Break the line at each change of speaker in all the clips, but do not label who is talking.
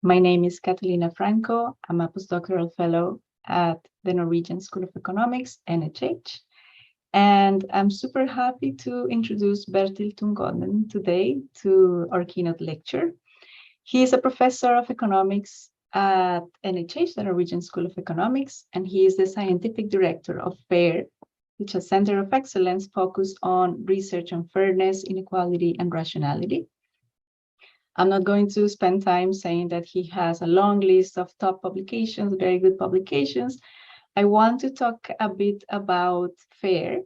My name is Catalina Franco. I'm a postdoctoral fellow at the Norwegian School of Economics, NHH. And I'm super happy to introduce Bertil Tungodden today to our keynote lecture. He is a professor of economics at NHH, the Norwegian School of Economics, and he is the scientific director of FAIR, which is a center of excellence focused on research on fairness, inequality, and rationality. I'm not going to spend time saying that he has a long list of top publications, very good publications. I want to talk a bit about FAIR,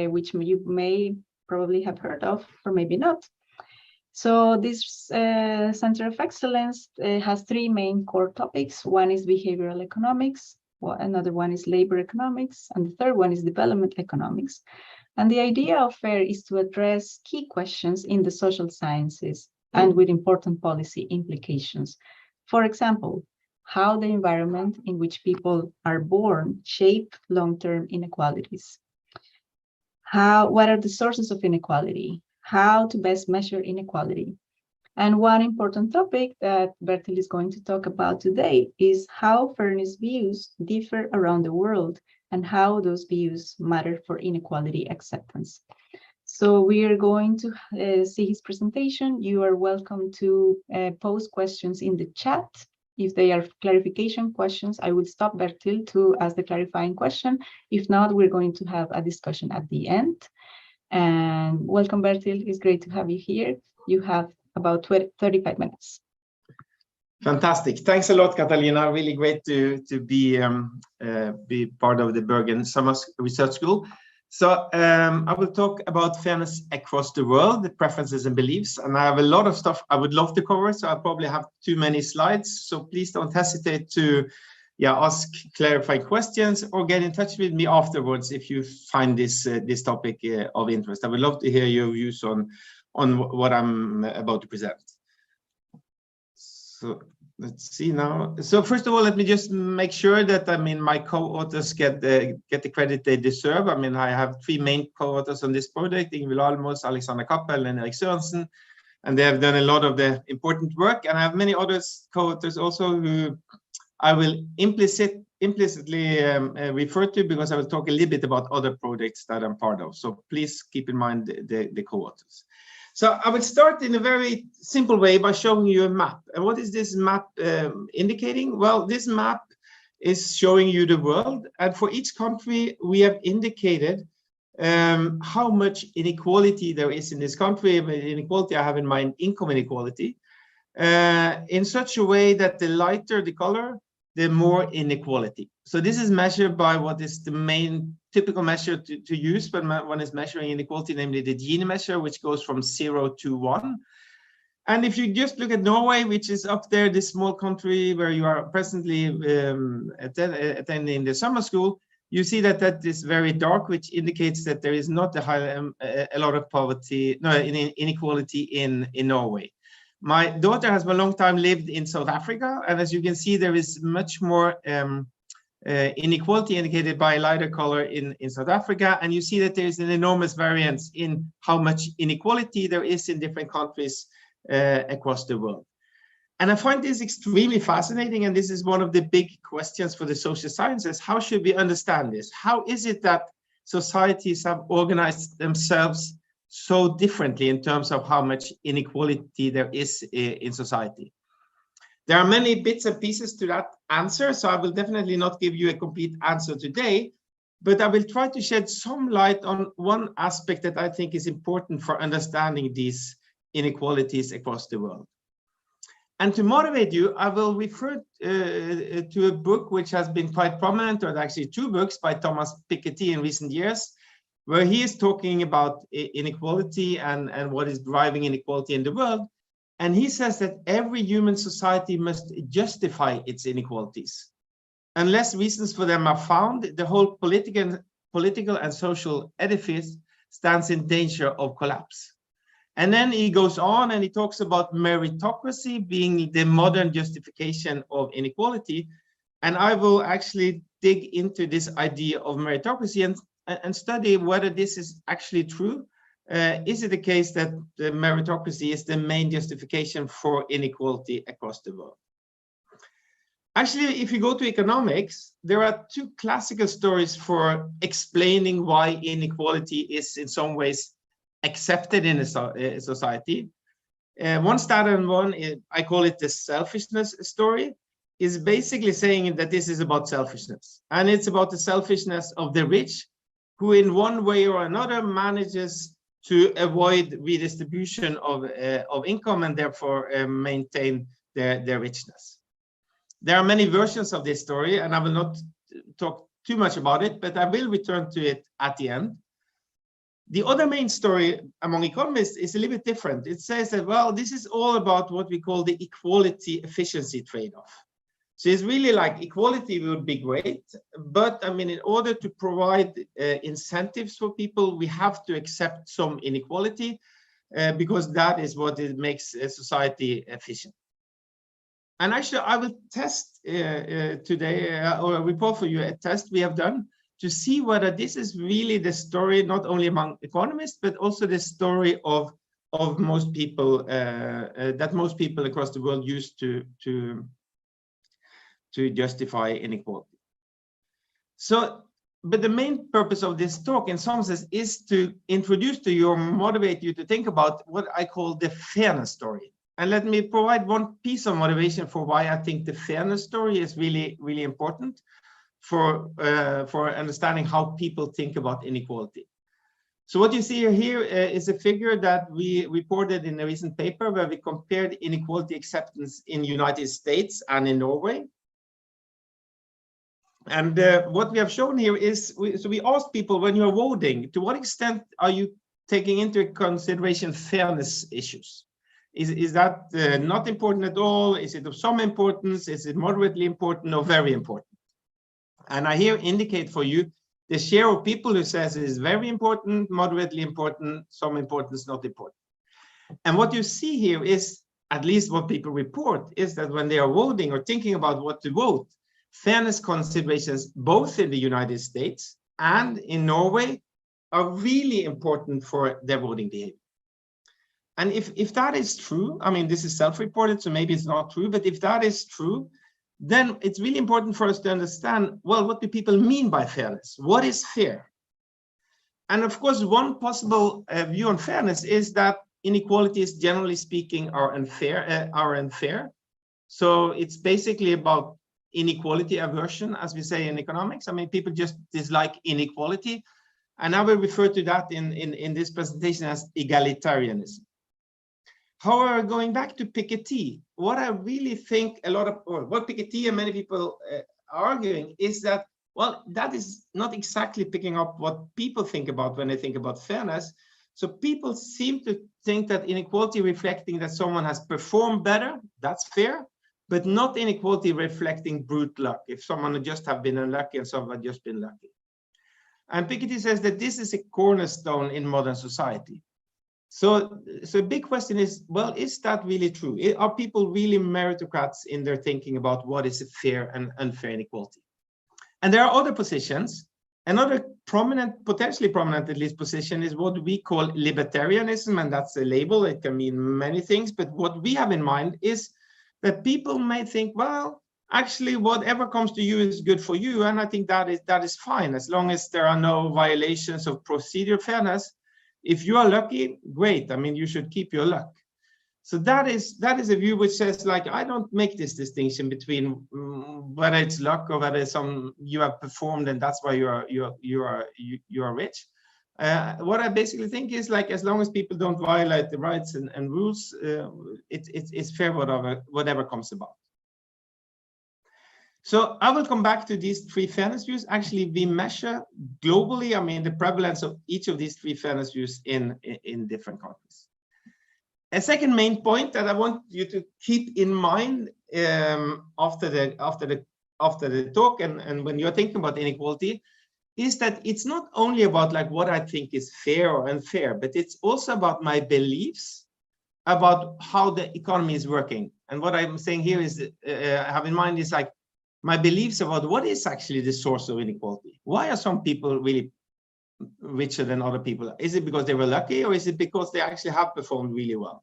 which you may probably have heard of, or maybe not. So this Center of Excellence has three main core topics. One is behavioral economics, another one is labor economics, and the third one is development economics. And the idea of FAIR is to address key questions in the social sciences and with important policy implications. For example, how the environment in which people are born shape long-term inequalities. What are the sources of inequality? How to best measure inequality? And one important topic that Bertil is going to talk about today is how fairness views differ around the world and how those views matter for inequality acceptance. So we are going to see his presentation. You are welcome to post questions in the chat. If they are clarification questions, I will stop Bertil to ask the clarifying question. If not, we're going to have a discussion at the end. And welcome, Bertil. It's great to have you here. You have about 35 minutes.
Fantastic. Thanks a lot, Catalina. Really great to be part of the Bergen Summer Research School. So I will talk about fairness across the world, the preferences and beliefs. And I have a lot of stuff I would love to cover, so I probably have too many slides. So please don't hesitate to ask clarifying questions or get in touch with me afterwards if you find this topic of interest. I would love to hear your views on what I'm about to present. So let's see now. So first of all, let me just make sure that my co-authors get the credit they deserve. I have three main co-authors on this project: Ingvild Almås, Alexander Kappel, and Erik Sørensen, and they have done a lot of the important work. And I have many other co-authors also who I will implicitly refer to, because I will talk a little bit about other projects that I'm part of. So please keep in mind the co-authors. So I will start in a very simple way by showing you a map. And what is this map indicating? Well, this map is showing you the world. And for each country, we have indicated how much inequality there is in this country. Inequality, I have in mind income inequality, in such a way that the lighter the color, the more inequality. So this is measured by what is the main typical measure to use when one is measuring inequality, namely the Gini measure, which goes from 0 to 1. And if you just look at Norway, which is up there, this small country where you are presently attending the summer school, you see that that is very dark, which indicates that there is not a lot of poverty, inequality in Norway. My daughter has for a long time lived in South Africa, and as you can see, there is much more inequality indicated by a lighter color in South Africa, and you see that there is an enormous variance in how much inequality there is in different countries across the world. And I find this extremely fascinating, and this is one of the big questions for the social sciences. How should we understand this? How is it that societies have organized themselves so differently in terms of how much inequality there is in society? There are many bits and pieces to that answer, so I will definitely not give you a complete answer today, but I will try to shed some light on one aspect that I think is important for understanding these inequalities across the world. And to motivate you, I will refer to a book which has been quite prominent, or actually two books by Thomas Piketty in recent years, where he is talking about inequality and what is driving inequality in the world. And he says that every human society must justify its inequalities. Unless reasons for them are found, the whole political and social edifice stands in danger of collapse. And then he goes on and he talks about meritocracy being the modern justification of inequality. And I will actually dig into this idea of meritocracy and study whether this is actually true. Is it the case that the meritocracy is the main justification for inequality across the world? Actually, if you go to economics, there are two classical stories for explaining why inequality is in some ways accepted in a society. One standard one, I call it the selfishness story, is basically saying that this is about selfishness. And it's about the selfishness of the rich, who in one way or another manages to avoid redistribution of income and therefore maintain their richness. There are many versions of this story, and I will not talk too much about it, but I will return to it at the end. The other main story among economists is a little bit different. It says that, well, this is all about what we call the equality efficiency trade-off. So it's really like equality would be great, but I mean, in order to provide incentives for people, we have to accept some inequality because that is what it makes a society efficient. And actually, I will test today, or report for you a test we have done to see whether this is really the story, not only among economists, but also the story of most people, that most people across the world use to justify inequality. So, but the main purpose of this talk, in some sense, is to introduce to you or motivate you to think about what I call the fairness story. And let me provide one piece of motivation for why I think the fairness story is really, really important for understanding how people think about inequality. So what you see here is a figure that we reported in a recent paper where we compared inequality acceptance in the United States and in Norway. And what we have shown here is, we asked people, when you're voting, to what extent are you taking into consideration fairness issues? Is that not important at all? Is it of some importance? Is it moderately important or very important? And I here indicate for you the share of people who says it is very important, moderately important, some importance, not important. And what you see here is, at least what people report, is that when they are voting or thinking about what to vote, fairness considerations, both in the United States and in Norway, are really important for their voting behavior. And if that is true, I mean, this is self-reported, so maybe it's not true, but if that is true, then it's really important for us to understand, well, what do people mean by fairness? What is fair? And of course, one possible view on fairness is that inequalities, generally speaking, are unfair. So it's basically about inequality aversion, as we say in economics. I mean, people just dislike inequality. And I will refer to that in this presentation as egalitarianism. However, going back to Piketty, what I really think what Piketty and many people are arguing is that, well, that is not exactly picking up what people think about when they think about fairness. So people seem to think that inequality reflecting that someone has performed better, that's fair, but not inequality reflecting brute luck. If someone just have been unlucky and someone has just been lucky. And Piketty says that this is a cornerstone in modern society. So a big question is, well, is that really true? Are people really meritocrats in their thinking about what is a fair and unfair inequality? And there are other positions. Another prominent, potentially prominent at least, position is what we call libertarianism, and that's a label. It can mean many things, but what we have in mind is that people may think, well, actually, whatever comes to you is good for you, and I think that is fine as long as there are no violations of procedural fairness. If you are lucky, great. I mean, you should keep your luck. So that is a view which says, like, I don't make this distinction between whether it's luck or whether you have performed and that's why you are rich. What I basically think is, like, as long as people don't violate the rights and rules, it's fair whatever comes about. So I will come back to these three fairness views. Actually, we measure globally, I mean, the prevalence of each of these three fairness views in different countries. A second main point that I want you to keep in mind after the talk and when you're thinking about inequality is that it's not only about, like, what I think is fair or unfair, but it's also about my beliefs about how the economy is working. And what I'm saying here is have in mind is, like, my beliefs about what is actually the source of inequality. Why are some people really richer than other people? Is it because they were lucky, or is it because they actually have performed really well?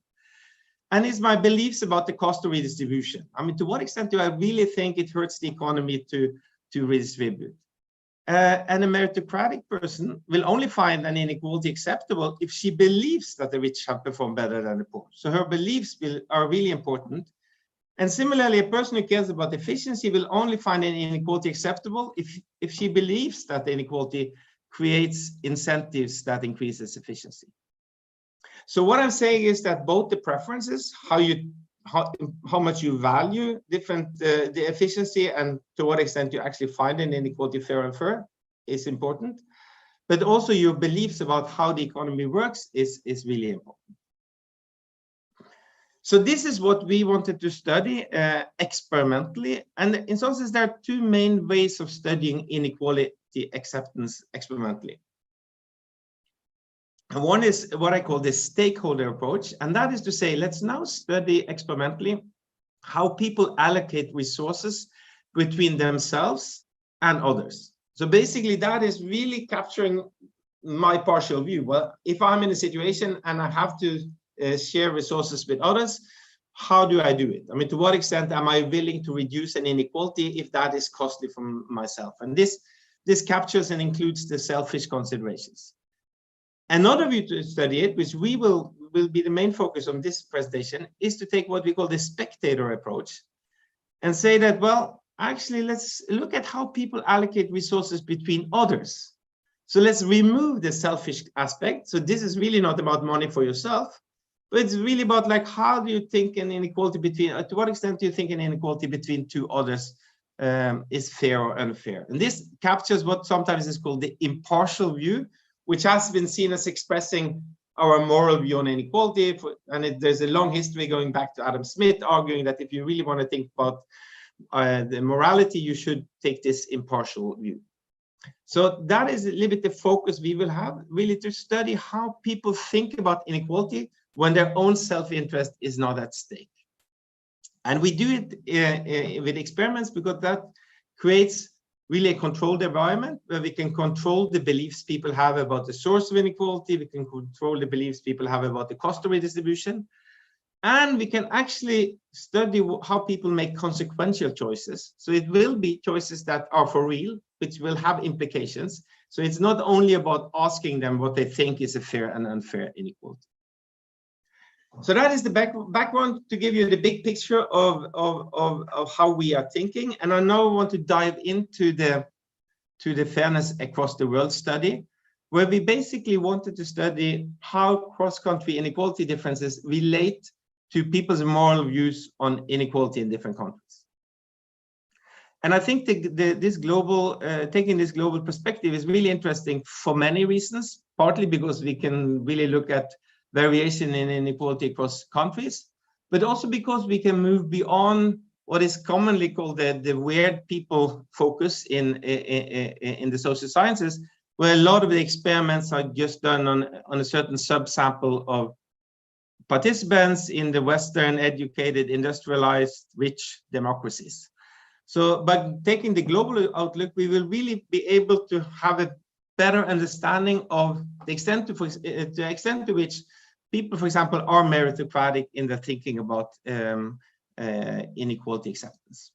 And it's my beliefs about the cost of redistribution. I mean, to what extent do I really think it hurts the economy to redistribute? And a meritocratic person will only find an inequality acceptable if she believes that the rich have performed better than the poor. So her beliefs are really important. And similarly, a person who cares about efficiency will only find an inequality acceptable if she believes that the inequality creates incentives that increases efficiency. So what I'm saying is that both the preferences, how much you value different the efficiency, and to what extent you actually find an inequality fair and fair, is important. But also your beliefs about how the economy works is really important. So this is what we wanted to study experimentally. And in some sense, there are two main ways of studying inequality acceptance experimentally. And one is what I call the stakeholder approach. And that is to say, let's now study experimentally how people allocate resources between themselves and others. So basically, that is really capturing my partial view. Well, if I'm in a situation and I have to share resources with others, how do I do it? I mean, to what extent am I willing to reduce an inequality if that is costly for myself? And this captures and includes the selfish considerations. Another view to study it, which will be the main focus on this presentation, is to take what we call the spectator approach and say that, well, actually, let's look at how people allocate resources between others. So let's remove the selfish aspect. So this is really not about money for yourself, but it's really about, like, how do you think an inequality between, to what extent do you think an inequality between two others is fair or unfair? And this captures what sometimes is called the impartial view, which has been seen as expressing our moral view on inequality. There's a long history going back to Adam Smith, arguing that if you really want to think about the morality, you should take this impartial view. So that is a little bit the focus we will have, really to study how people think about inequality when their own self-interest is not at stake. And we do it with experiments because that creates really a controlled environment where we can control the beliefs people have about the source of inequality, we can control the beliefs people have about the cost of redistribution, and we can actually study how people make consequential choices. So it will be choices that are for real, which will have implications. So it's not only about asking them what they think is a fair and unfair inequality. So that is the background to give you the big picture of how we are thinking. And I now want to dive into the fairness across the world study, where we basically wanted to study how cross-country inequality differences relate to people's moral views on inequality in different countries. And I think taking this global perspective is really interesting for many reasons, partly because we can really look at variation in inequality across countries, but also because we can move beyond what is commonly called the weird people focus in the social sciences, where a lot of the experiments are just done on a certain subsample of participants in the Western educated, industrialized, rich democracies. So by taking the global outlook, we will really be able to have a better understanding of the extent to which people, for example, are meritocratic in their thinking about inequality acceptance.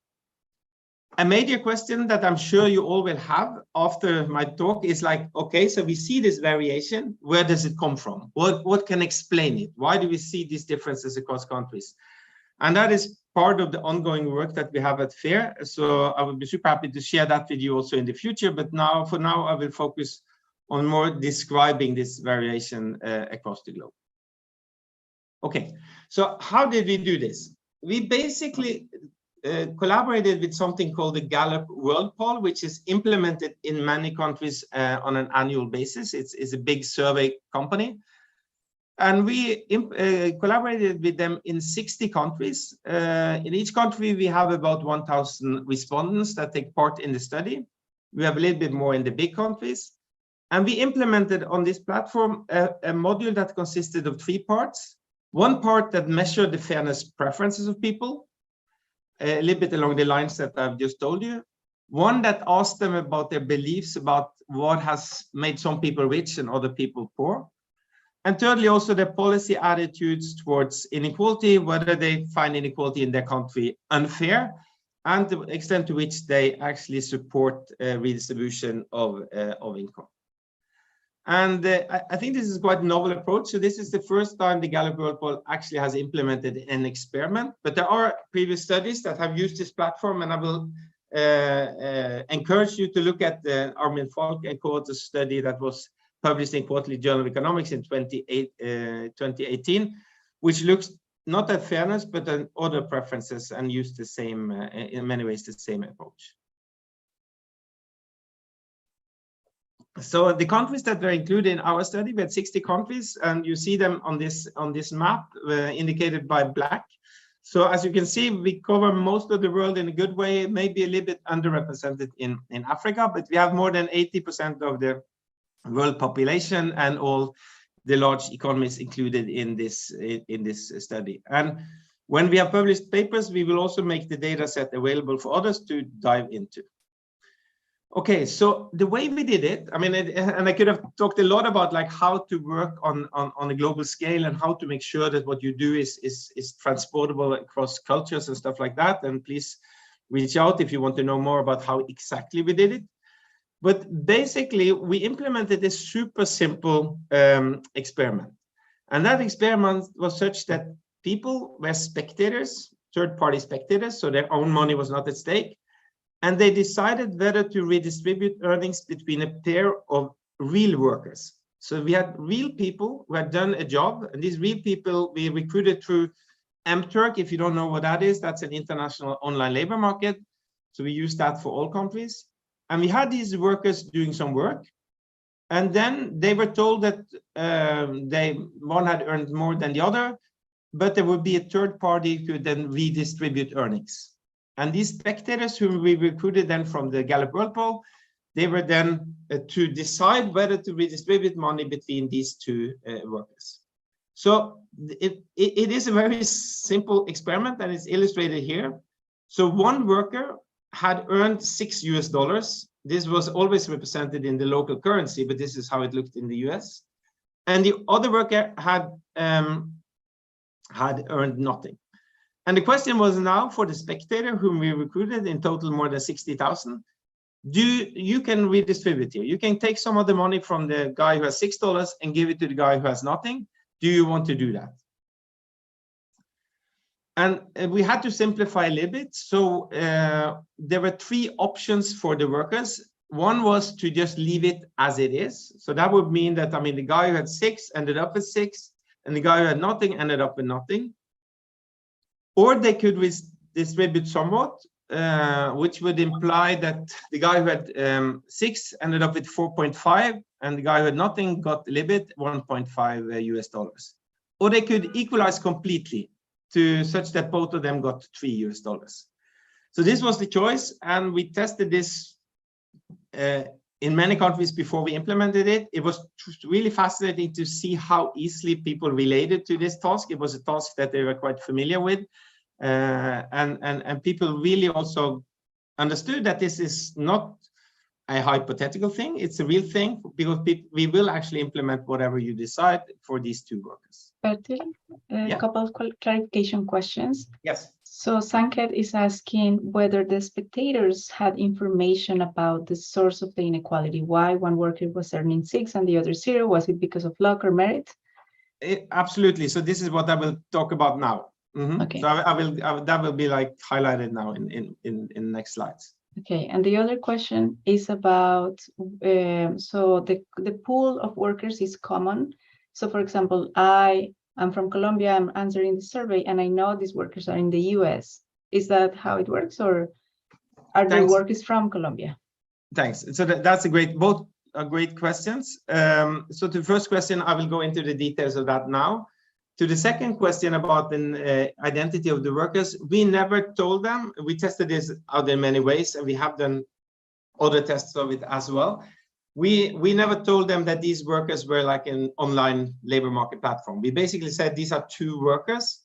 A major question that I'm sure you all will have after my talk is like, okay, so we see this variation, where does it come from? What can explain it? Why do we see these differences across countries? And that is part of the ongoing work that we have at FAIR. So I would be super happy to share that with you also in the future. But for now, I will focus on more describing this variation across the globe. Okay, so how did we do this? We basically collaborated with something called the Gallup World Poll, which is implemented in many countries on an annual basis. It's a big survey company. And we collaborated with them in 60 countries. In each country, we have about 1,000 respondents that take part in the study. We have a little bit more in the big countries. And we implemented on this platform a module that consisted of 3 parts. One part that measured the fairness preferences of people, a little bit along the lines that I've just told you. One that asked them about their beliefs about what has made some people rich and other people poor. And thirdly, also the policy attitudes towards inequality, whether they find inequality in their country unfair, and the extent to which they actually support redistribution of income. And I think this is quite a novel approach. So this is the first time the Gallup World Poll actually has implemented an experiment, but there are previous studies that have used this platform, and I will encourage you to look at the Armin Falk and co-authors study that was published in Quarterly Journal of Economics in 2018, which looks not at fairness, but at other preferences, and used the same, in many ways, the same approach. So the countries that were included in our study, we had 60 countries, and you see them on this map indicated by black. So as you can see, we cover most of the world in a good way, maybe a little bit underrepresented in Africa, but we have more than 80% of the world population and all the large economies included in this study. And when we have published papers, we will also make the data set available for others to dive into. Okay, so the way we did it, I mean, and I could have talked a lot about like how to work on a global scale and how to make sure that what you do is transportable across cultures and stuff like that. And please reach out if you want to know more about how exactly we did it. But basically, we implemented a super simple experiment. And that experiment was such that people were spectators, third-party spectators, so their own money was not at stake. And they decided whether to redistribute earnings between a pair of real workers. So we had real people who had done a job, and these real people we recruited through MTurk. If you don't know what that is, that's an international online labor market. So we use that for all countries. And we had these workers doing some work. And then they were told that one had earned more than the other, but there would be a third party who could then redistribute earnings. And these spectators whom we recruited then from the Gallup World Poll, they were then to decide whether to redistribute money between these two workers. So it is a very simple experiment, and it's illustrated here. So one worker had earned $6. This was always represented in the local currency, but this is how it looked in the US. And the other worker had earned nothing. And the question was now for the spectator whom we recruited, in total more than 60,000, you can redistribute here. You can take some of the money from the guy who has $6 and give it to the guy who has nothing. Do you want to do that? And we had to simplify a little bit. So there were three options for the workers. One was to just leave it as it is. So that would mean that, I mean, the guy who had 6 ended up with 6, and the guy who had nothing ended up with nothing. Or they could distribute somewhat, which would imply that the guy who had 6 ended up with 4.5, and the guy who had nothing got a little bit, $1.5 US. Or they could equalize completely to such that both of them got $3 US. So this was the choice, and we tested this in many countries before we implemented it. It was really fascinating to see how easily people related to this task. It was a task that they were quite familiar with, and people really also understood that this is not a hypothetical thing. It's a real thing, because we will actually implement whatever you decide for these two workers.
Bertil, a couple of clarification questions.
Yes.
So Sanket is asking whether the spectators had information about the source of the inequality, why one worker was earning 6 and the other 0. Was it because of luck or merit?
Absolutely. So this is what I will talk about now.
Okay.
So that will be like highlighted now in the next slides.
Okay, and the other question is about, so the pool of workers is common. So for example, I'm from Colombia, I'm answering the survey, and I know these workers are in the US. Is that how it works, or are the workers from Colombia? Thanks.
So that's both are great questions. So to the first question, I will go into the details of that now. To the second question about the identity of the workers, we never told them. We tested this out in many ways, and we have done other tests of it as well. We never told them that these workers were like an online labor market platform. We basically said these are two workers,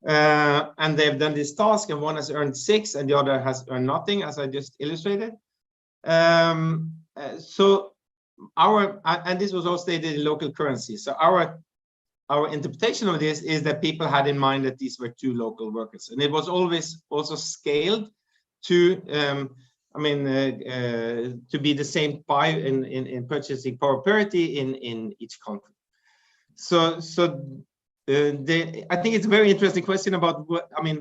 and they've done this task, and one has earned 6 and the other has earned nothing, as I just illustrated. So and this was all stated in local currency. So our our interpretation of this is that people had in mind that these were two local workers, and it was always also scaled to to be the same pie in purchasing power parity in each country. So I think it's a very interesting question about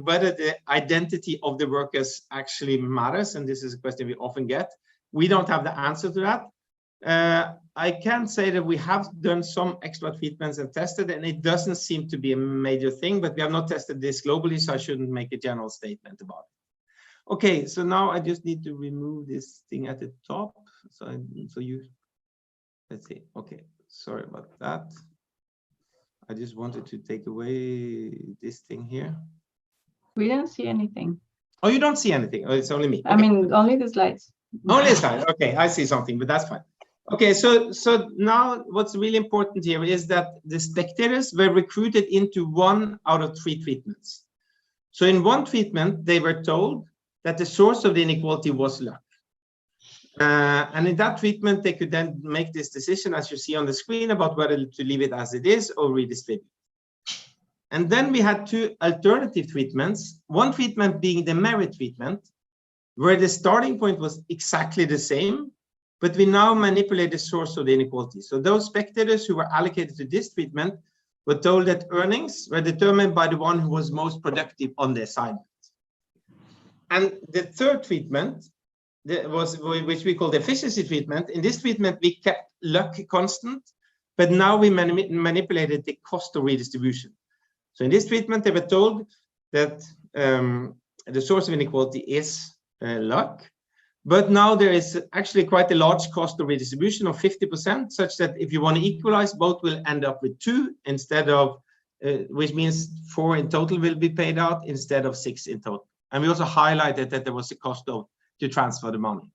whether the identity of the workers actually matters, and this is a question we often get. We don't have the answer to that. I can say that we have done some extra treatments and tested, and it doesn't seem to be a major thing, but we have not tested this globally, so I shouldn't make a general statement about it. Okay, so now I just need to remove this thing at the top. Let's see. Okay, sorry about that. I just wanted to take away this thing here.
We don't see anything.
Oh, you don't see anything? Oh, it's only me. Okay.
I mean, only the slides.
Only the slides. Okay, I see something, but that's fine. Okay, so now what's really important here is that the spectators were recruited into 1 out of 3 treatments. So in one treatment, they were told that the source of the inequality was luck. And in that treatment, they could then make this decision, as you see on the screen, about whether to leave it as it is or redistribute. And then we had 2 alternative treatments, one treatment being the merit treatment, where the starting point was exactly the same, but we now manipulate the source of the inequality. So those spectators who were allocated to this treatment were told that earnings were determined by the one who was most productive on the assignment. And the third treatment, which we call the efficiency treatment. In this treatment, we kept luck constant, but now we manipulated the cost of redistribution. So in this treatment, they were told that the source of inequality is luck, but now there is actually quite a large cost of redistribution of 50%, such that if you want to equalize, both will end up with 2 instead of, which means 4 in total will be paid out instead of 6 in total. And we also highlighted that there was a cost to transfer the money.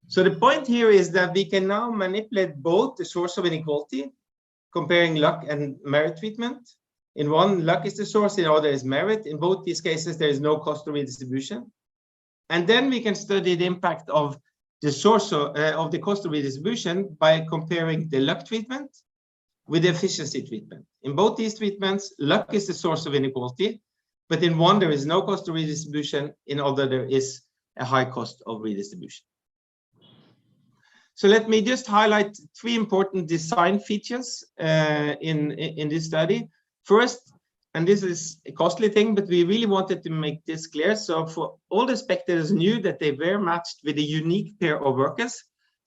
So the point here is that we can now manipulate both the source of inequality, comparing luck and merit treatment. In one, luck is the source, in the other is merit. In both these cases, there is no cost of redistribution. And then we can study the impact of the source of the cost of redistribution by comparing the luck treatment with the efficiency treatment. In both these treatments, luck is the source of inequality, but in one, there is no cost of redistribution. In other, there is a high cost of redistribution. So let me just highlight 3 important design features in this study. First, and this is a costly thing, but we really wanted to make this clear. So for all the spectators knew that they were matched with a unique pair of workers,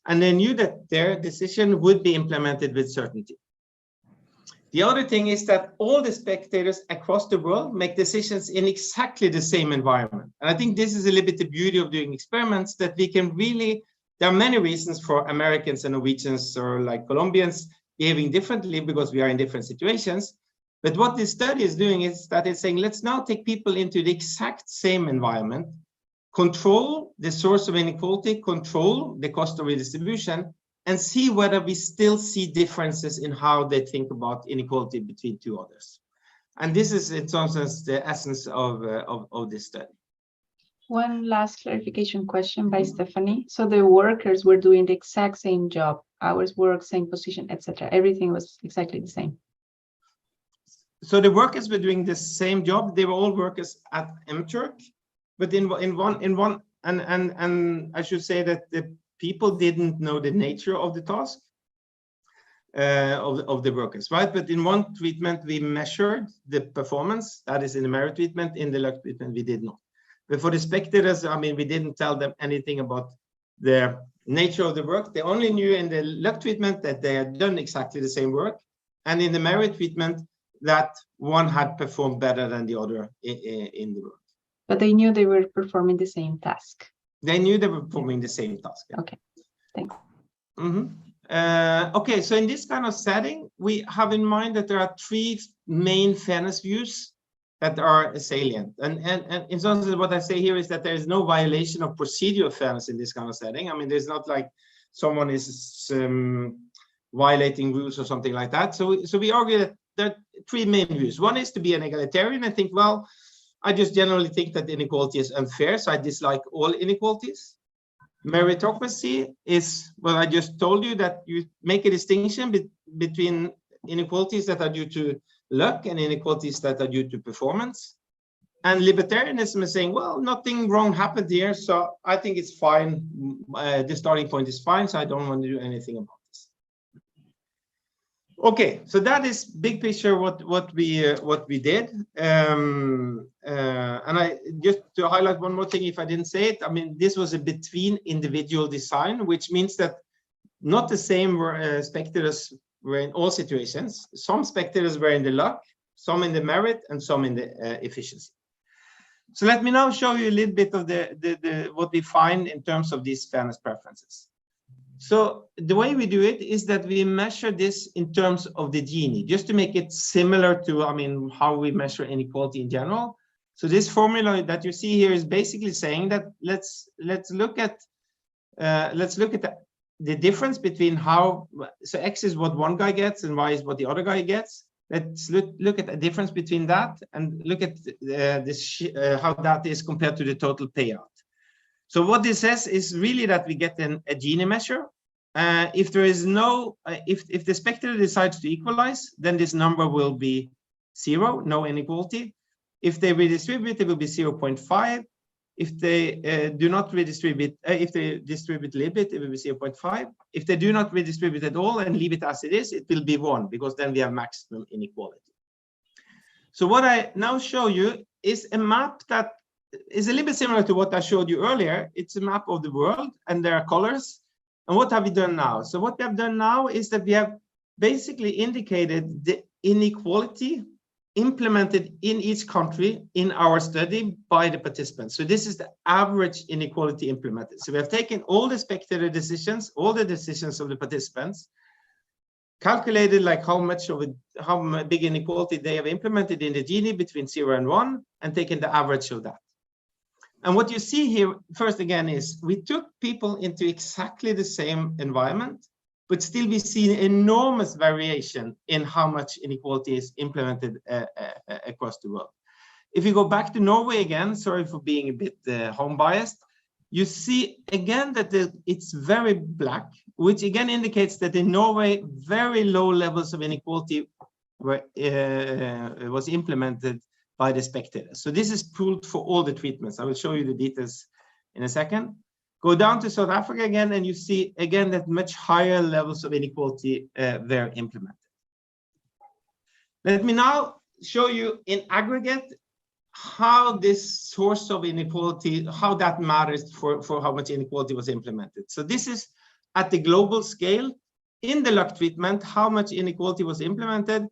and they knew that their decision would be implemented with certainty. The other thing is that all the spectators across the world make decisions in exactly the same environment. And I think this is a little bit the beauty of doing experiments, that we can really, there are many reasons for Americans and Norwegians or like Colombians behaving differently because we are in different situations. But what this study is doing is that it's saying, let's now take people into the exact same environment, control the source of inequality, control the cost of redistribution, and see whether we still see differences in how they think about inequality between 2 others. And this is, in some sense, the essence of this study.
One last clarification question by Stephanie. So the workers were doing the exact same job, hours work, same position, etc. Everything was exactly the same.
So the workers were doing the same job. They were all workers at MTurk, but in one, and I should say that the people didn't know the nature of the task of the workers, right? But in one treatment, we measured the performance, that is in the merit treatment. In the luck treatment, we did not. But for the spectators, I mean, we didn't tell them anything about the nature of the work. They only knew in the luck treatment that they had done exactly the same work. And in the merit treatment, that one had performed better than the other in the work.
But they knew they were performing the same task.
They knew they were performing the same task.
Okay, thanks.
Okay, so in this kind of setting, we have in mind that there are 3 main fairness views that are salient. And in some sense, what I say here is that there is no violation of procedural fairness in this kind of setting. I mean, there's not like someone is violating rules or something like that. So we argue that there are 3 main views. One is to be an egalitarian and think, well, I just generally think that inequality is unfair, so I dislike all inequalities. Meritocracy is, well, I just told you that you make a distinction between inequalities that are due to luck and inequalities that are due to performance. And libertarianism is saying, well, nothing wrong happened here, so I think it's fine. The starting point is fine, so I don't want to do anything about this. Okay, so that is big picture what we did. And I just to highlight one more thing, if I didn't say it, I mean, this was a between individual design, which means that not the same spectators were in all situations. Some spectators were in the luck, some in the merit, and some in the efficiency. So let me now show you a little bit of what we find in terms of these fairness preferences. So the way we do it is that we measure this in terms of the Gini, just to make it similar to, I mean, how we measure inequality in general. So this formula that you see here is basically saying that let's look at the difference between how, so X is what one guy gets and Y is what the other guy gets. Let's look at the difference between that and look at how that is compared to the total payout. So what this says is really that we get a Gini measure. If there is no, if the spectator decides to equalize, then this number will be 0, no inequality. If they redistribute, it will be 0.5. If they do not redistribute, if they distribute a little bit, it will be 0.5. If they do not redistribute at all and leave it as it is, it will be 1, because then we have maximum inequality. So what I now show you is a map that is a little bit similar to what I showed you earlier. It's a map of the world, and there are colors. And what have we done now? So what we have done now is that we have basically indicated the inequality implemented in each country in our study by the participants. So this is the average inequality implemented. So we have taken all the spectator decisions, all the decisions of the participants, calculated like how big inequality they have implemented in the Gini between 0 and 1, and taken the average of that. And what you see here first again is we took people into exactly the same environment, but still we see enormous variation in how much inequality is implemented across the world. If you go back to Norway again, sorry for being a bit home biased, you see again that it's very black, which again indicates that in Norway, very low levels of inequality was implemented by the spectators. So this is pooled for all the treatments. I will show you the details in a second. Go down to South Africa again, and you see again that much higher levels of inequality were implemented. Let me now show you in aggregate how this source of inequality, how that matters for how much inequality was implemented. So this is at the global scale. In the luck treatment, how much inequality was implemented?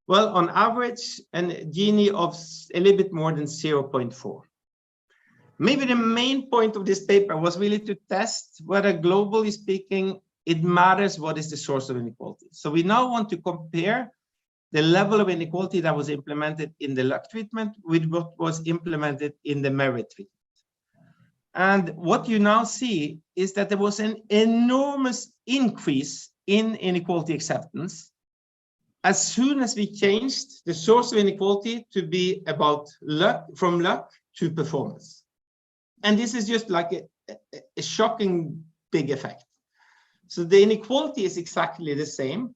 Well, on average, a Gini of a little bit more than 0.4. Maybe the main point of this paper was really to test whether, globally speaking, it matters what is the source of inequality. So we now want to compare the level of inequality that was implemented in the luck treatment with what was implemented in the merit treatment. And what you now see is that there was an enormous increase in inequality acceptance as soon as we changed the source of inequality to be about luck, from luck to performance. And this is just like a shocking big effect. So the inequality is exactly the same.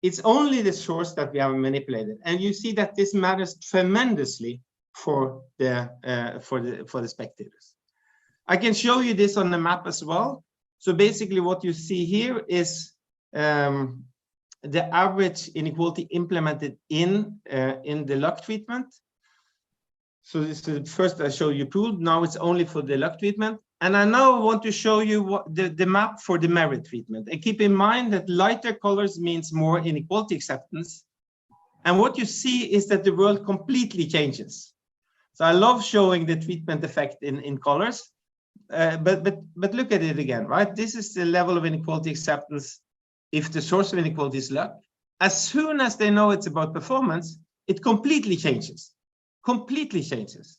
It's only the source that we have manipulated. And you see that this matters tremendously for the spectators. I can show you this on the map as well. So basically what you see here is the average inequality implemented in the luck treatment. So this is first I show you pooled, now it's only for the luck treatment. And I now want to show you what the map for the merit treatment. And keep in mind that lighter colors means more inequality acceptance. And what you see is that the world completely changes. So I love showing the treatment effect in colors, but look at it again, right? This is the level of inequality acceptance if the source of inequality is luck. As soon as they know it's about performance, it completely changes. Completely changes.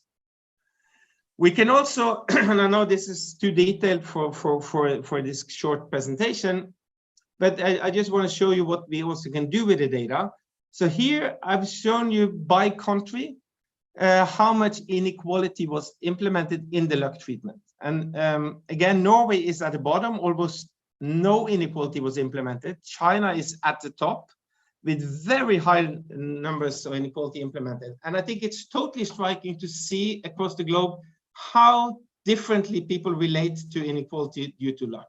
We can also, and I know this is too detailed for this short presentation, but I just want to show you what we also can do with the data. So here I've shown you by country how much inequality was implemented in the luck treatment. And again, Norway is at the bottom, almost no inequality was implemented. China is at the top, with very high numbers of inequality implemented. And I think it's totally striking to see across the globe how differently people relate to inequality due to luck.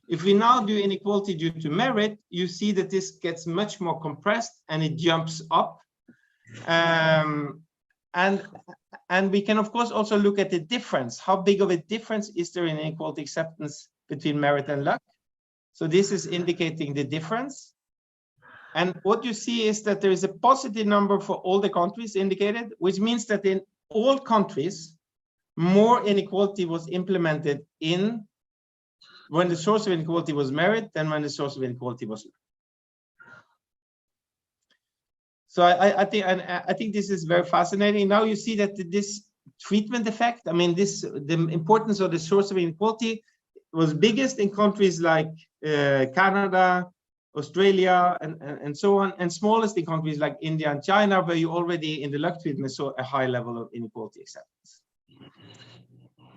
If we now do inequality due to merit, you see that this gets much more compressed and it jumps up. And we can, of course, also look at the difference. How big of a difference is there in inequality acceptance between merit and luck? So this is indicating the difference. And what you see is that there is a positive number for all the countries indicated, which means that in all countries, more inequality was implemented in when the source of inequality was merit than when the source of inequality was luck. So I think this is very fascinating. Now you see that this treatment effect, I mean, the importance of the source of inequality was biggest in countries like Canada, Australia, and so on, and smallest in countries like India and China, where you already in the luck treatment saw a high level of inequality acceptance.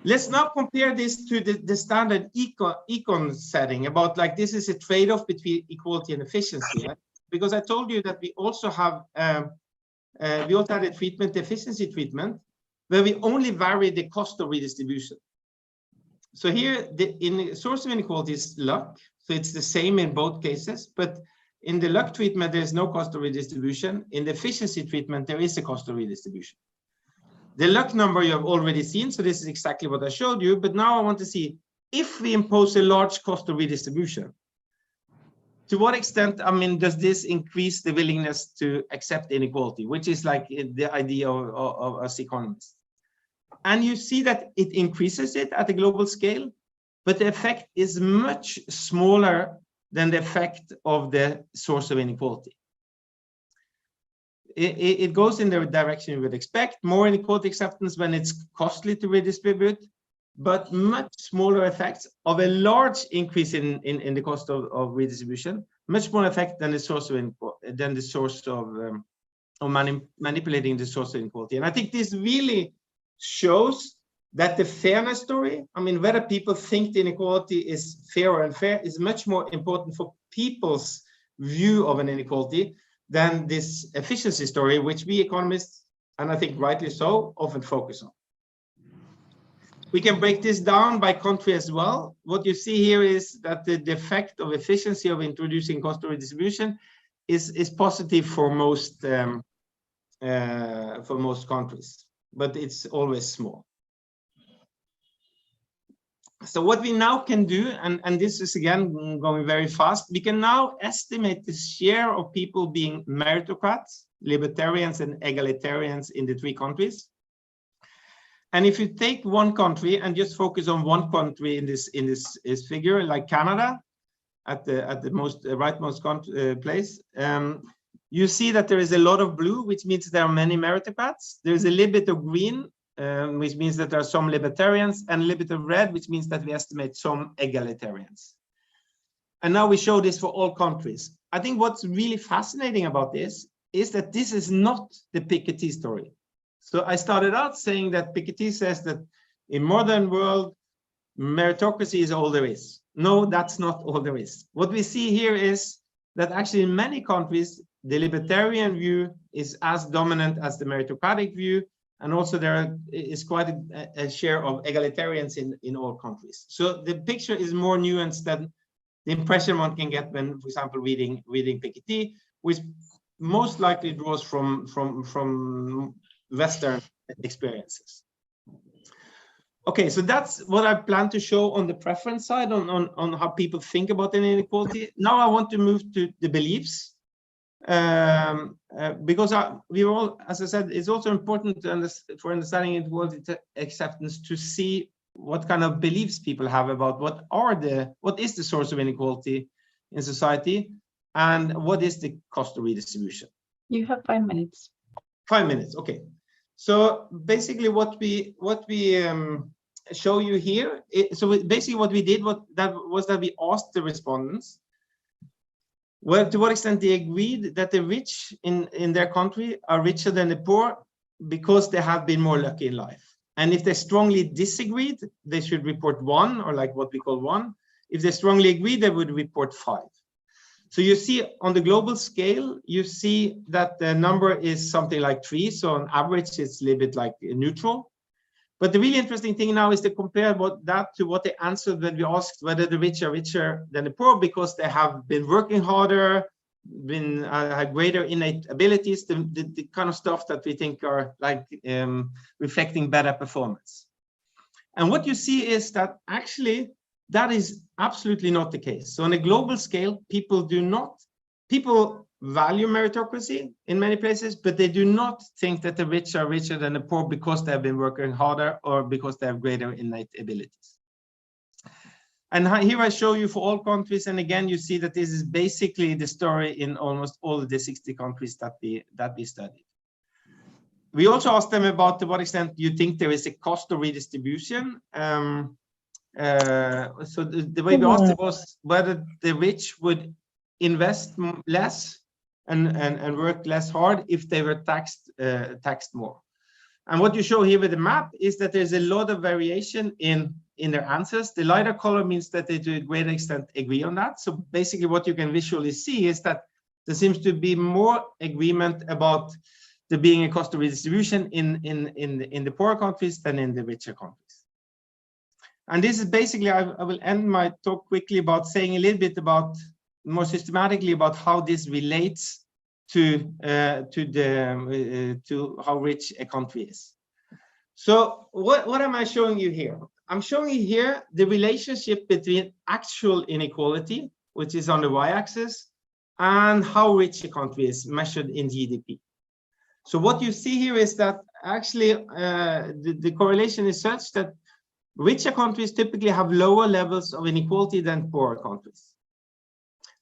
Let's now compare this to the standard econ setting about like this is a trade-off between equality and efficiency. Right? Because I told you that we also have we also had a treatment, efficiency treatment, where we only vary the cost of redistribution. So here, the source of inequality is luck, so it's the same in both cases. But in the luck treatment, there is no cost of redistribution. In the efficiency treatment, there is a cost of redistribution. The luck number you have already seen, so this is exactly what I showed you. But now I want to see if we impose a large cost of redistribution. To what extent, I mean, does this increase the willingness to accept inequality, which is like the idea of us economists? And you see that it increases it at a global scale, but the effect is much smaller than the effect of the source of inequality. It goes in the direction you would expect, more inequality acceptance when it's costly to redistribute, but much smaller effects of a large increase in the cost of redistribution, much more effect than the source of manipulating the source of inequality. And I think this really shows that the fairness story, I mean, whether people think the inequality is fair or unfair, is much more important for people's view of an inequality than this efficiency story, which we economists, and I think rightly so, often focus on. We can break this down by country as well. What you see here is that the effect of efficiency of introducing cost of redistribution is positive for most countries, but it's always small. So what we now can do, and this is again going very fast, we can now estimate the share of people being meritocrats, libertarians, and egalitarians in the three countries. And if you take one country and just focus on one country in this figure, like Canada, at the most rightmost place, you see that there is a lot of blue, which means there are many meritocrats. There is a little bit of green, which means that there are some libertarians, and a little bit of red, which means that we estimate some egalitarians. And now we show this for all countries. I think what's really fascinating about this is that this is not the Piketty story. So I started out saying that Piketty says that in modern world, meritocracy is all there is. No, that's not all there is. What we see here is that actually in many countries, the libertarian view is as dominant as the meritocratic view. And also there is quite a share of egalitarians in all countries. So the picture is more nuanced than the impression one can get when, for example, reading Piketty, which most likely draws from Western experiences. Okay, so that's what I plan to show on the preference side, on how people think about an inequality. Now I want to move to the beliefs. Because we all, as I said, it's also important to for understanding inequality acceptance to see what kind of beliefs people have about what is the source of inequality in society and what is the cost of redistribution.
You have 5 minutes.
5 minutes, okay. So basically, what we show you here. Basically, what we did was that we asked the respondents. Well, to what extent they agreed that the rich in their country are richer than the poor because they have been more lucky in life. And if they strongly disagreed, they should report 1, or like what we call 1. If they strongly agreed, they would report 5. So you see on the global scale, you see that the number is something like 3. So on average, it's a little bit like neutral. But the really interesting thing now is to compare that to what they answered when we asked whether the rich are richer than the poor because they have been working harder, had greater innate abilities, the kind of stuff that we think are like reflecting better performance. And what you see is that actually that is absolutely not the case. So on a global scale, people value meritocracy in many places, but they do not think that the rich are richer than the poor because they have been working harder or because they have greater innate abilities. And here I show you for all countries, and again you see that this is basically the story in almost all of the 60 countries that we studied. We also asked them about to what extent you think there is a cost of redistribution. So the way we asked it was whether the rich would invest less and work less hard if they were taxed more. And what you show here with the map is that there's a lot of variation in their answers. The lighter color means that they to a great extent agree on that. So basically what you can visually see is that there seems to be more agreement about there being a cost of redistribution in the poorer countries than in the richer countries. And this is basically, I will end my talk quickly about saying a little bit about more systematically about how this relates to how rich a country is. So what am I showing you here? I'm showing you here the relationship between actual inequality, which is on the y-axis, and how rich a country is measured in GDP. So what you see here is that actually the correlation is such that richer countries typically have lower levels of inequality than poorer countries.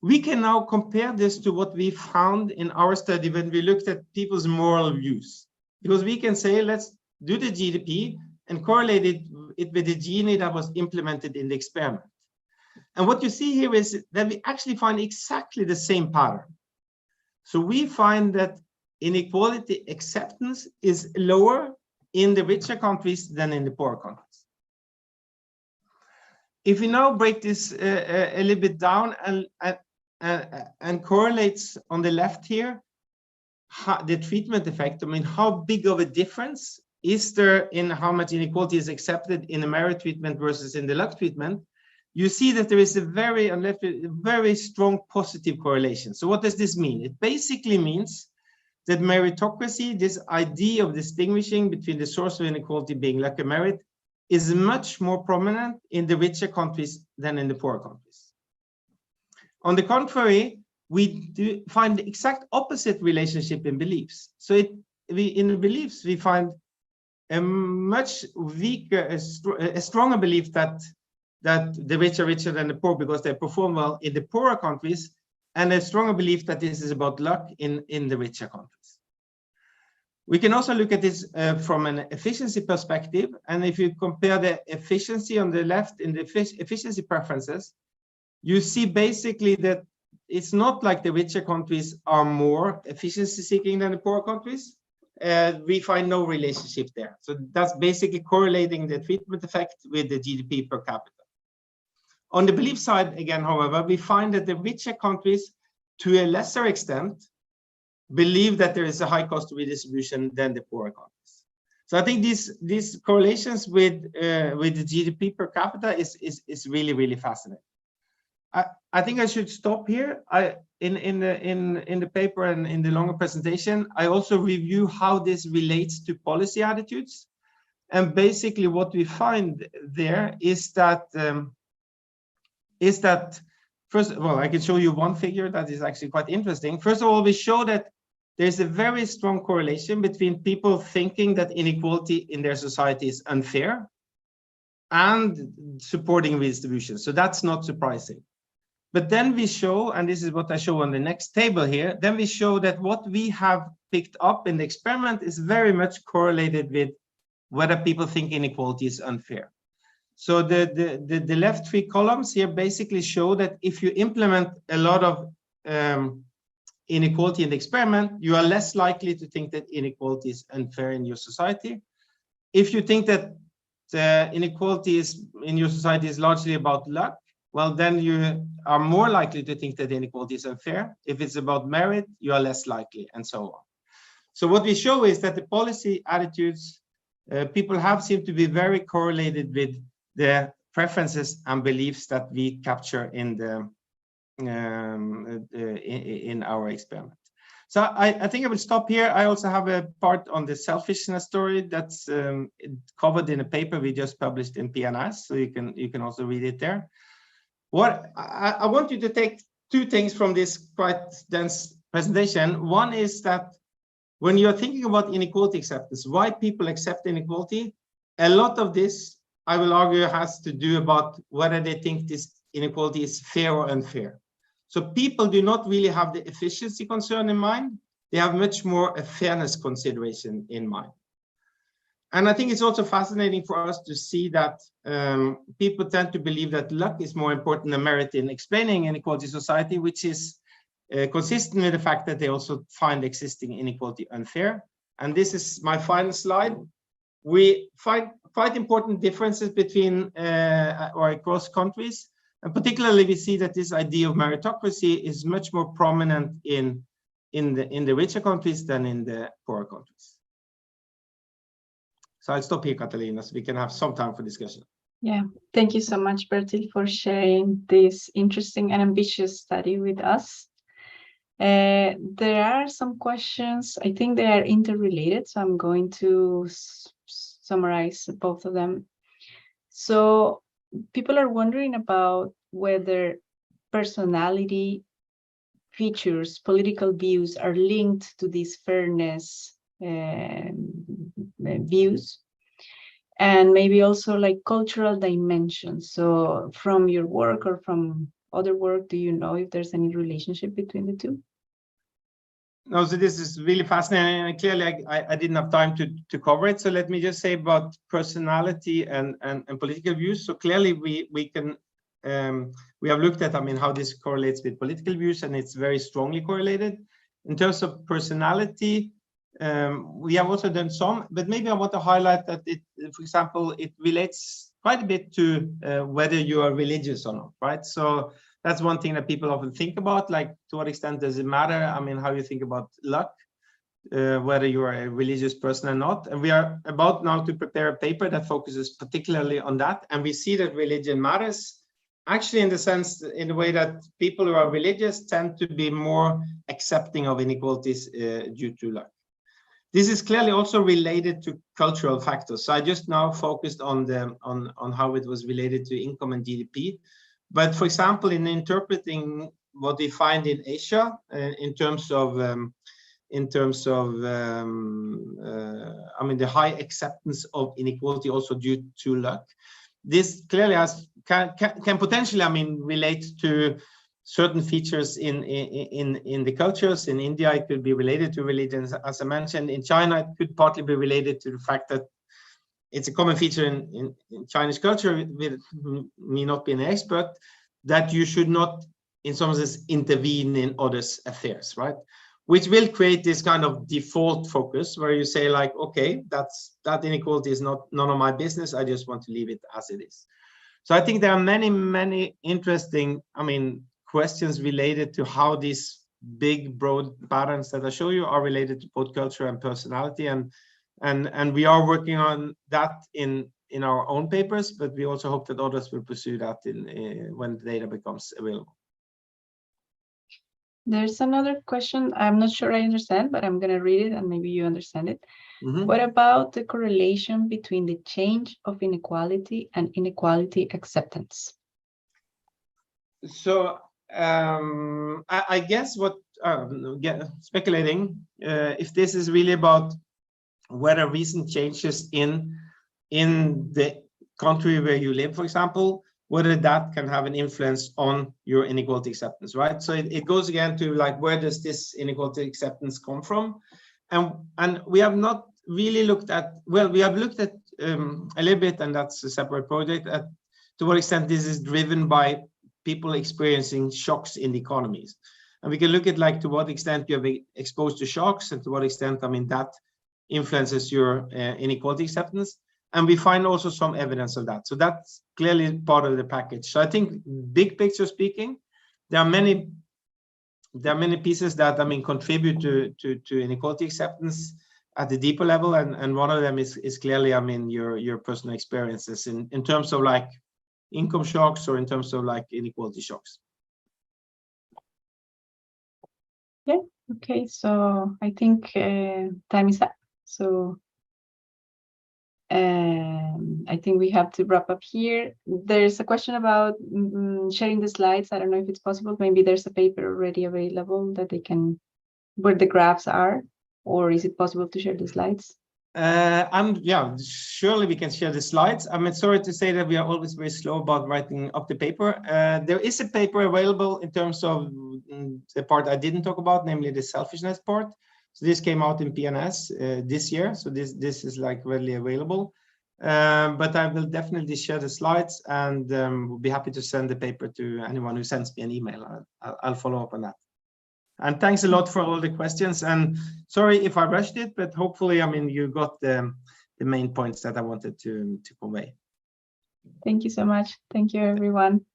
We can now compare this to what we found in our study when we looked at people's moral views, because we can say, let's do the GDP and correlate it with the Gini that was implemented in the experiment. And what you see here is that we actually find exactly the same pattern. So we find that inequality acceptance is lower in the richer countries than in the poorer countries. If we now break this a little bit down and correlates on the left here, the treatment effect, I mean, how big of a difference is there in how much inequality is accepted in the merit treatment versus in the luck treatment? You see that there is a very strong positive correlation. So what does this mean? It basically means that meritocracy, this idea of distinguishing between the source of inequality being luck and merit, is much more prominent in the richer countries than in the poorer countries. On the contrary, we do find the exact opposite relationship in beliefs. So in the beliefs, we find a much weaker, a stronger belief that the rich are richer than the poor because they perform well in the poorer countries, and a stronger belief that this is about luck in the richer countries. We can also look at this from an efficiency perspective, and if you compare the efficiency on the left in the efficiency preferences, you see basically that it's not like the richer countries are more efficiency seeking than the poorer countries. We find no relationship there. So that's basically correlating the treatment effect with the GDP per capita. On the belief side, again, however, we find that the richer countries, to a lesser extent, believe that there is a high cost of redistribution than the poorer countries. So I think these correlations with the GDP per capita is really fascinating. I think I should stop here. In the paper and in the longer presentation, I also review how this relates to policy attitudes. And basically what we find there is that first of all, I can show you one figure that is actually quite interesting. First of all, we show that there's a very strong correlation between people thinking that inequality in their society is unfair and supporting redistribution. So that's not surprising. But then we show, and this is what I show on the next table here, then we show that what we have picked up in the experiment is very much correlated with whether people think inequality is unfair. So the left three columns here basically show that if you implement a lot of inequality in the experiment, you are less likely to think that inequality is unfair in your society. If you think that the inequality is in your society is largely about luck, well, then you are more likely to think that inequality is unfair. If it's about merit, you are less likely, and so on. So what we show is that the policy attitudes people have seem to be very correlated with the preferences and beliefs that we capture in the in our experiment. So I think I will stop here. I also have a part on the selfishness story that's covered in a paper we just published in PNAS, so you can also read it there. What I want you to take two things from this quite dense presentation. One is that when you're thinking about inequality acceptance, why people accept inequality, a lot of this, I will argue, has to do about whether they think this inequality is fair or unfair. So people do not really have the efficiency concern in mind. They have much more a fairness consideration in mind. And I think it's also fascinating for us to see that people tend to believe that luck is more important than merit in explaining inequality society, which is consistent with the fact that they also find existing inequality unfair. And this is my final slide. We find quite important differences between or across countries. And particularly, we see that this idea of meritocracy is much more prominent in the richer countries than in the poorer countries. So I'll stop here, Catalina, so we can have some time for discussion.
Yeah, thank you so much, Bertil, for sharing this interesting and ambitious study with us. There are some questions. I think they are interrelated, so I'm going to summarize both of them. So people are wondering about whether personality features, political views are linked to these fairness views, and maybe also like cultural dimensions. So from your work or from other work, do you know if there's any relationship between the two?
No, so this is really fascinating, and clearly I didn't have time to cover it. So let me just say about personality and political views. So clearly we have looked at, I mean, how this correlates with political views, and it's very strongly correlated. In terms of personality, we have also done some, but maybe I want to highlight that it, for example, it relates quite a bit to whether you are religious or not, right? So that's one thing that people often think about, like to what extent does it matter? I mean, how you think about luck, whether you are a religious person or not. And we are about now to prepare a paper that focuses particularly on that. And we see that religion matters, actually in the sense, in the way that people who are religious tend to be more accepting of inequalities due to luck. This is clearly also related to cultural factors. So I just now focused on how it was related to income and GDP. But for example, in interpreting what we find in Asia, in terms of, I mean, the high acceptance of inequality also due to luck, this clearly can potentially, I mean, relate to certain features in the cultures. In India, it could be related to religions, as I mentioned. In China, it could partly be related to the fact that it's a common feature in Chinese culture, with me not being an expert, that you should not, in some sense, intervene in others' affairs, right? Which will create this kind of default focus where you say, like, okay, that inequality is none of my business. I just want to leave it as it is. So I think there are many interesting, I mean, questions related to how these big, broad patterns that I show you are related to both culture and personality, and we are working on that in our own papers, but we also hope that others will pursue that when the data becomes available.
There's another question. I'm not sure I understand, but I'm going to read it and maybe you understand it.
Mm-hmm.
What about the correlation between the change of inequality and inequality acceptance?
So I guess what speculating if this is really about whether recent changes in the country where you live, for example, whether that can have an influence on your inequality acceptance, right? So it goes again to, like, where does this inequality acceptance come from? And we have not really looked at, well, we have looked at a little bit, and that's a separate project, to what extent this is driven by people experiencing shocks in the economies. And we can look at, like, to what extent you have been exposed to shocks, and to what extent, I mean, that influences your inequality acceptance. And we find also some evidence of that. So that's clearly part of the package. So I think, big picture speaking, there are many pieces that, I mean, contribute to inequality acceptance at the deeper level, and one of them is clearly, I mean, your personal experiences in terms of like income shocks, or in terms of like inequality shocks.
Yeah, okay, so I think time is up. So I think we have to wrap up here. There's a question about sharing the slides. I don't know if it's possible. Maybe there's a paper already available that they can, where the graphs are, or is it possible to share the slides?
Yeah, surely we can share the slides. I'm sorry to say that we are always very slow about writing up the paper. There is a paper available in terms of the part I didn't talk about, namely the selfishness part. So this came out in PNS this year. So this is like readily available. But I will definitely share the slides, and we'll be happy to send the paper to anyone who sends me an email. I'll follow up on that. And thanks a lot for all the questions. And sorry if I rushed it, but hopefully, I mean, you got the main points that I wanted to convey.
Thank you so much. Thank you, everyone.